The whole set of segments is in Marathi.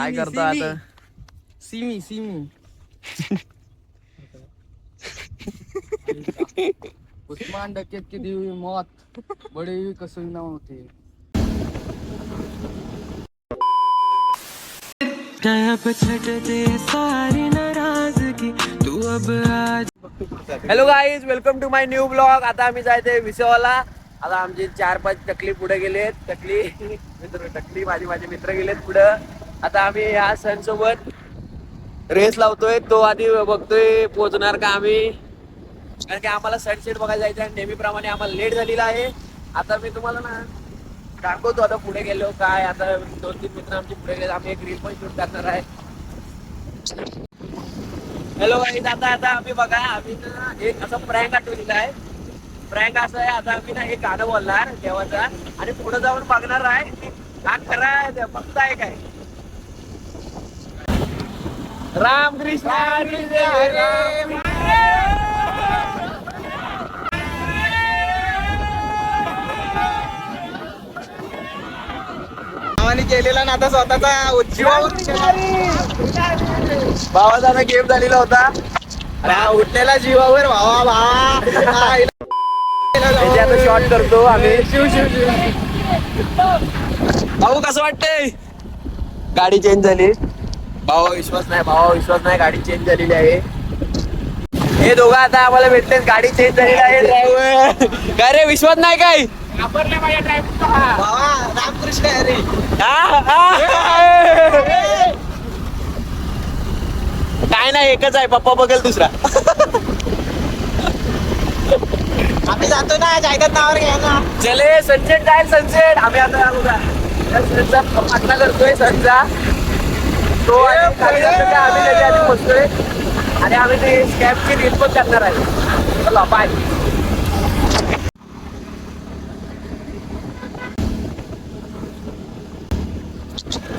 काय करतो आता? सिमी उस्मान डकैत की दी हुई मौत बड़ी हुई कसूर ना होती. Hello guys, welcome to my new blog. आता आम्ही जायचंय विसेवाला. आता आमची 4-5 टकली पुढे गेलेत. टकली माझे मित्र गेलेत पुढं. आता आम्ही ह्या सण सोबत रेस लावतोय. तो आधी बघतोय पोहोचणार का आम्ही, कारण की आम्हाला सनसेट बघायला जायचं आहे. नेहमीप्रमाणे आम्हाला लेट झालेला आहे. आता मी तुम्हाला ना दाखवतो आता पुढे गेलो काय. आता 2-3 मित्र आमचे पुढे गेले. आम्ही एक रील पण शूट करणार आहे. हॅलो गाईज, आता आम्ही बघा, आम्ही ना एक असं प्रँक आठवलेला आहे. प्रँक असं आहे, आता आम्ही ना एक गाणं बोलणार देवाचा आणि पुढे जाऊन बघणार आहे हा खरं आहे फक्त आहे काय. राम कृष्ण हरी हरी. भावाने केलेला ना आता स्वतःचा जीवावर भावाचा गेम झालेला होता. उठलेला जीवावर भावा आता शॉट करतो आम्ही. भाऊ कसं वाटतंय? गाडी चेंज झाली. भावा विश्वास नाही गाडी चेंज झालेली आहे. हे दोघं आता आम्हाला भेटले, गाडी चेंज झालेली आहे. ड्रायव्हर काय रे, विश्वास नाही काय? रामकृष्ण हरी. काय नाही, एकच आहे. पप्पा बघेल दुसरा. आम्ही जातो ना जायदाद नावावर घ्यायला. चले सनसेट जाईल सनसेट. आम्ही आता सनचा पाठला करतोय. सनचा तो आम्ही त्याच्या आधी पोहोचतोय आणि आम्ही ते स्कॅपची रील पण करणार आहे. चला bye.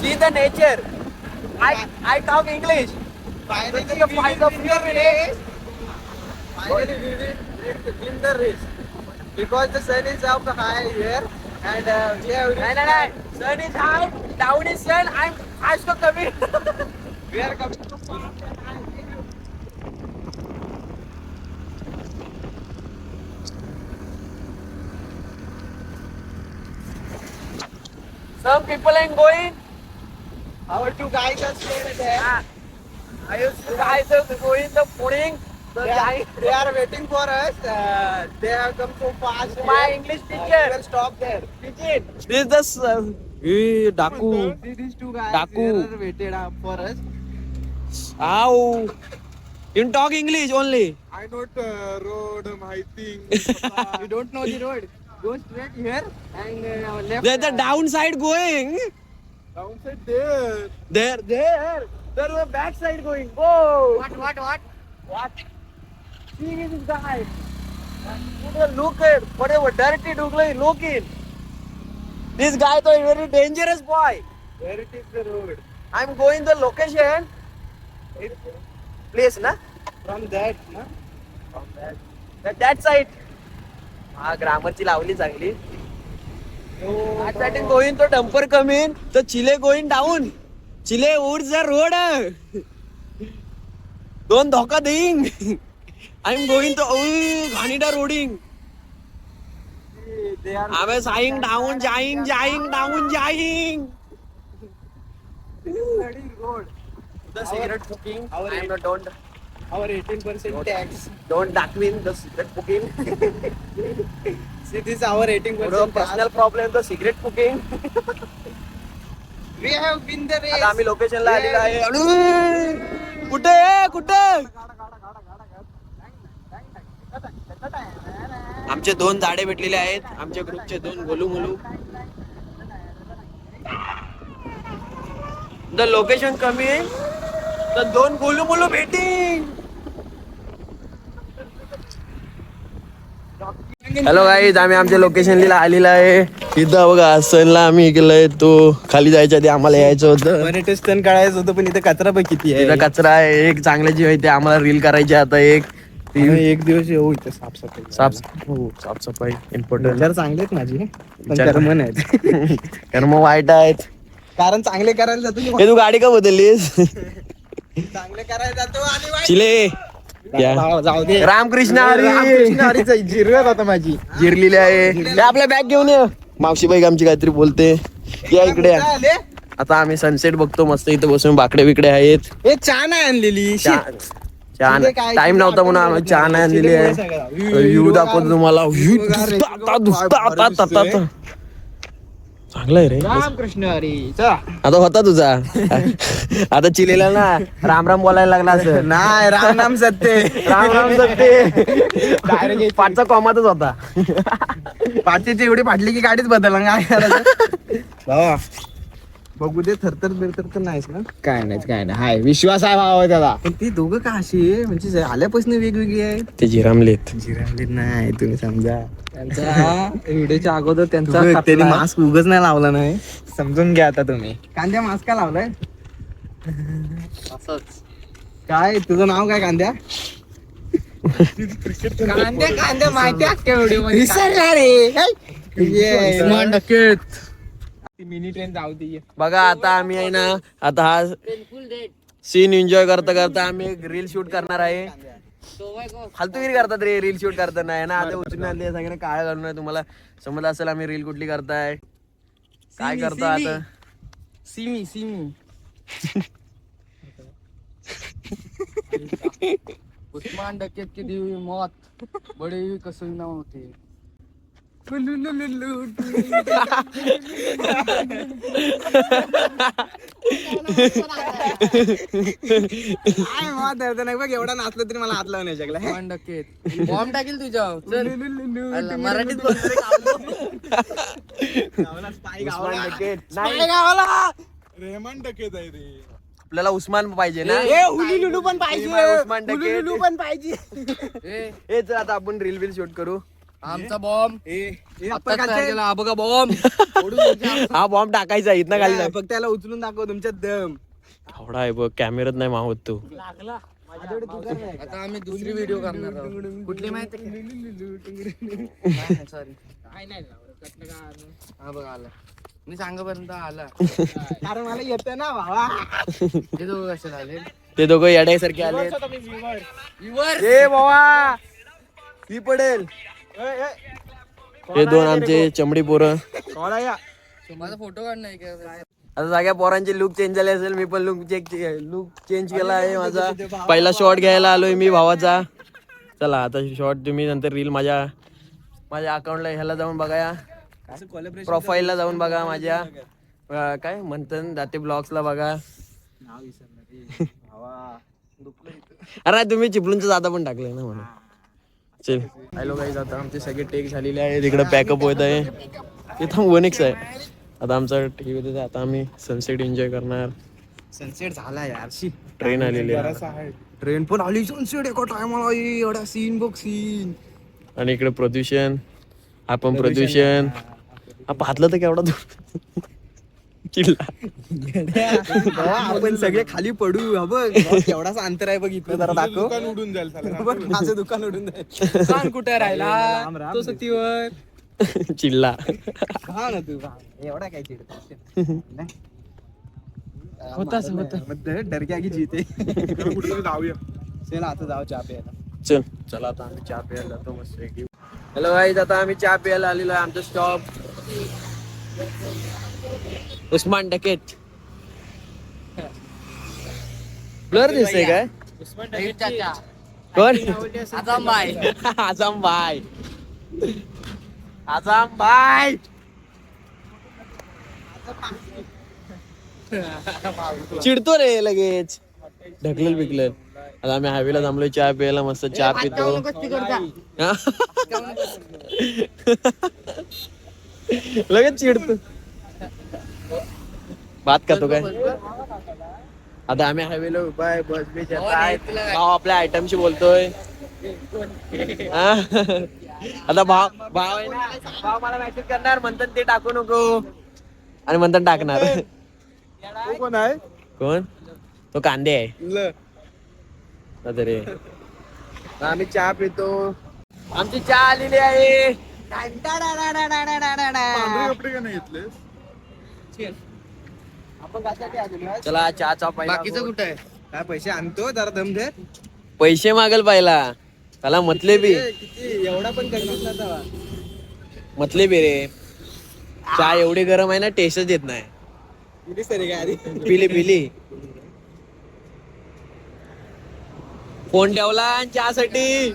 See the nature. I talk English. Finally we win the race because the sun is up high here and we have नाही. Sun is high, down is sun. I'm आज तो कमी. we are coming to fast and high. Some people ain't going. Our two guys are staying there. Guys are going the morning. They are waiting for us. They have come so fast. My English teacher. We will stop there. This is the Daku. These two guys Daku. are waited for us. How? You talk English only. I don't road mahiti. You don't know the road. Go straight here and left. There's the downside going. Downside there. There. There's the backside going. Whoa. What? See this guy. Look at whatever dirty look in. This guy is a very dangerous boy. Where it is the road? I'm going the location. Place na? From that, na? That side. हा ग्रामरची लावली चांगली. That going to dumper come in. So Chile going down. Chile over the road. Don't धोका देईन. I'm going to Ghanida roading. They are. I'm saying down, dying. Bloody road. The cigarette smoking. Don't Our 18% tax. don't duck in the cigarette smoking. See, this is our 18% Personal problem. The cigarette smoking. We have been the race. आता आम्ही लोकेशनला आलेलो आहे. कुठे आमचे 2 झाडे भेटलेले आहेत. आमच्या ग्रुपचे 2 गोलू मुलू. द लोकेशन कमी आहे तर 2 गोलू मुलू भेटी. हॅलो गाईज, आम्ही आमच्या लोकेशनला आलेला आहे. इथं बघा सनला आम्ही गेलोय. तो खाली जायच्या आधी आम्हाला यायचं होतं. पर्यटन स्थळ काढायचं होतं पण इथे कचरा पण किती आहे. इथं कचरा आहे. एक चांगल्या जीव आहे ते आम्हाला रील करायची. आता एक दिवस येऊ इथे साफसफाई इम्पॉर्टंट. विचार चांगले आहेत माझे पण कर्म नाहीत. कर्म वाईट आहेत. कारण चांगले करायला जातो हे तू गाडी का बदललीस? चांगले करायला जातो आणि वाईट. चिले जाऊ दे. रामकृष्ण हरी. रामकृष्ण हरीचा जिरवत होता माझी. जिरलेली आहे. हे आपल्या बॅग घेऊन ये. मावशीबाई आमची काहीतरी बोलते. या इकडे या. आता आम्ही सनसेट बघतो मस्त इथं बसून. बाकडे बिकडे आहेत. हे चहा नाही आणलेली. छान टाइम नव्हता म्हणून आम्ही चहा नाही आणलेली आहे. व्ह्यू दाखवतो तुम्हाला. व्ह्यू चांगला आहे रे. रामकृष्ण हरी. आता होता तुझा. आता चिलेला ना राम राम बोलायला लागला असं. नाही राम नाम सत्य. राम राम सत्य. पाचचा कॉमातच होता. पाचीची एवढी फाटली की गाडीच बदलला. काय करायचं बघू दे. थरथर बिरतर तर नाहीच ना. काय नाही हाय विश्वास आहे भावा त्याला. पण ती दोघं का अशी म्हणजे आल्यापासून वेगवेगळी आहेत. ते जिरामलेत. जिरामलेत नाही तुम्ही समजा. त्यांचा व्हिडिओच्या अगोदर त्यांचा त्यांनी मास्क उगच नाही लावला नाही. समजून घ्या आता तुम्ही. कांद्या मास्क का लावलाय? असंच. काय तुझं नाव काय कांद्या? कांद्या माहिती अख्ख्या व्हिडिओ मध्ये विसरला रे. मिनी ट्रेन जाऊ दे. बघा आता आम्ही आहे ना आता हा सीन एन्जॉय करता करता आम्ही एक रील शूट करणार आहे. फालतूगिरी करतात रे रील शूट करताना आहे ना. आता उचलून आणले सगळ्यांना काळ घालून आहे. तुम्हाला समजलं असेल आम्ही रील कुठली करताय काय करता आता. सिमी उस्मान डकैत की दी हुई मौत बड़ी हुई कसूर ना होती. काय बघ एवढा नाचलो तरी मला हात लावून नाही शकला. बॉम्ब टाकेल तुझ्या मराठीत रेहमान डकेत आहे रे. आपल्याला उस्मान पाहिजे ना. लुलू पण पाहिजे. उस्मान डकेत पण पाहिजे. हे तर आता आपण रील बिल शूट करू. आमचा बॉम्ब बघा बॉम्ब. हा बॉम्ब टाकायचा इथं खाली फक्त त्याला उचलून दाखव तुमच्या दम. थोडा आहे बघ कॅमेरात नाही मावत तू. आता आम्ही दुसरी व्हिडिओ करणार आहोत. कुठली माहिती सॉरी हा बघ आला. मी सांगापर्यंत आला कारण मला येत ना भावा. ते दोघं कसे झाले? ते दोघं येड्यासारखे आले. ए बाबा ही पडेल. हे दोन आमचे चमडी पोरं. माझा फोटो काढ नाही का? आता सगळ्या पोरांचे लुक चेंज झाले असेल. मी पण लुक चेंज केला आहे माझा. पहिला शॉट घ्यायला आलोय मी भावाचा. चला आता शॉट तुम्ही नंतर रील माझ्या अकाउंटला ह्याला जाऊन बघा. प्रोफाईलला जाऊन बघा माझ्या. काय म्हणतात दाते ब्लॉग्सला बघा. अरे तुम्ही चिपळूणचं जाता पण टाकलंय ना म्हणून. चल हॅलो गाईज आता आमचे सगळे टेक झालेले आहे. तिकडे पॅकअप होत आहे. इथं वनिक्स आहे. आता आमचा टेक होत आहे. आता आम्ही सनसेट एन्जॉय करणार. सनसेट झाला यार. ट्रेन आलेली आहे. ट्रेन पण आली. सनसेट एका टायमाला एवढा सीन बघ सीन. आणि इकडे प्रदूषण. आपण प्रदूषण पाहतलं तर केवढा दूर चिल्ला. आपण सगळे खाली पडू. हा बघ केवढासा अंतर आहे बघ. इथं जरा दाखव. दुकान उडून जाईल. माझं दुकान उडून जाईल. सांग कुठे राहिला तो सतीवर चिल्ला. हा ना तू एवढा काय चिडता होताच डर क्या की जीते. जाऊया चला आता जाऊ चहा प्यायला. चला आता आम्ही चहा प्यायला जातो मस्त. हॅलो गाईज आता आम्ही चहा प्यायला आलेलो आहे. आमचा स्टॉप उस्मान डकेत. ब्लर दिसतंय काय? कोण? आझम भाई. चिडतो रे लगेच. ढकलेल बिकलेल. आता आम्ही हायवेला थांबलोय चहा प्यायला. मस्त चहा पितो. लगेच चिडतो. बात करतो काय. आता आम्ही हायवेला उभा आहे. बस बीच भाव आपल्या आयटमशी बोलतोय. आता भाव आहे ना. भाव मला मेसेज करणार म्हणतात ते टाकू नको आणि म्हणतात टाकणार. कोण आहे? कोण तो? कांदे आहे. रे आम्ही चहा पितो. आमची चहा आलेली आहे. कपडे का नाही घेतले? चला चहाचा पहिला बाकीचं कुठं आहे काय पैसे आणतो जरा दम दे पैसे मागल पहिला त्याला म्हटले बी किती एवढा पण कमी नव्हता म्हटले बी रे चहा एवढी गरम आहे ना टेस्टच येत नाही पिली फोन ठेवला आणि चहासाठी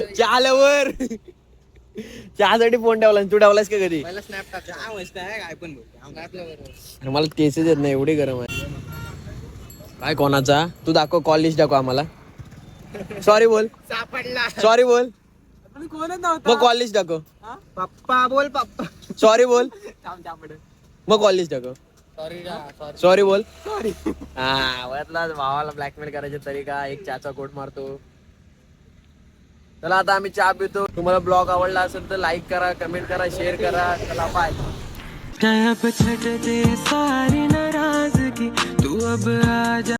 चहा लवर चहासाठी फोन ठेवला आणि तू ठेवलास का कधी पहिला स्नॅप टाक मस्त आहे काय पण अरे मला टेस्टच येत नाही एवढी गरम आहे काय कोणाचा तू दाखव कॉल लिस्ट दाखव आम्हाला सॉरी बोल सापडला सॉरी बोल कोणच मग कॉल लिस्ट दाखव पप्पा बोल पप्पा सॉरी बोल मग कॉल लिस्ट दाखव सॉरी बोल सॉरी हा वयातला भावाला ब्लॅकमेल करायचे तरी का एक चहाचा कोट मारतो चला आता आम्ही चहा पितो तुम्हाला ब्लॉग आवडला असेल तर लाईक करा कमेंट करा शेअर करा चला बाय अब छट दे सारी नाराजगी तू अब आजा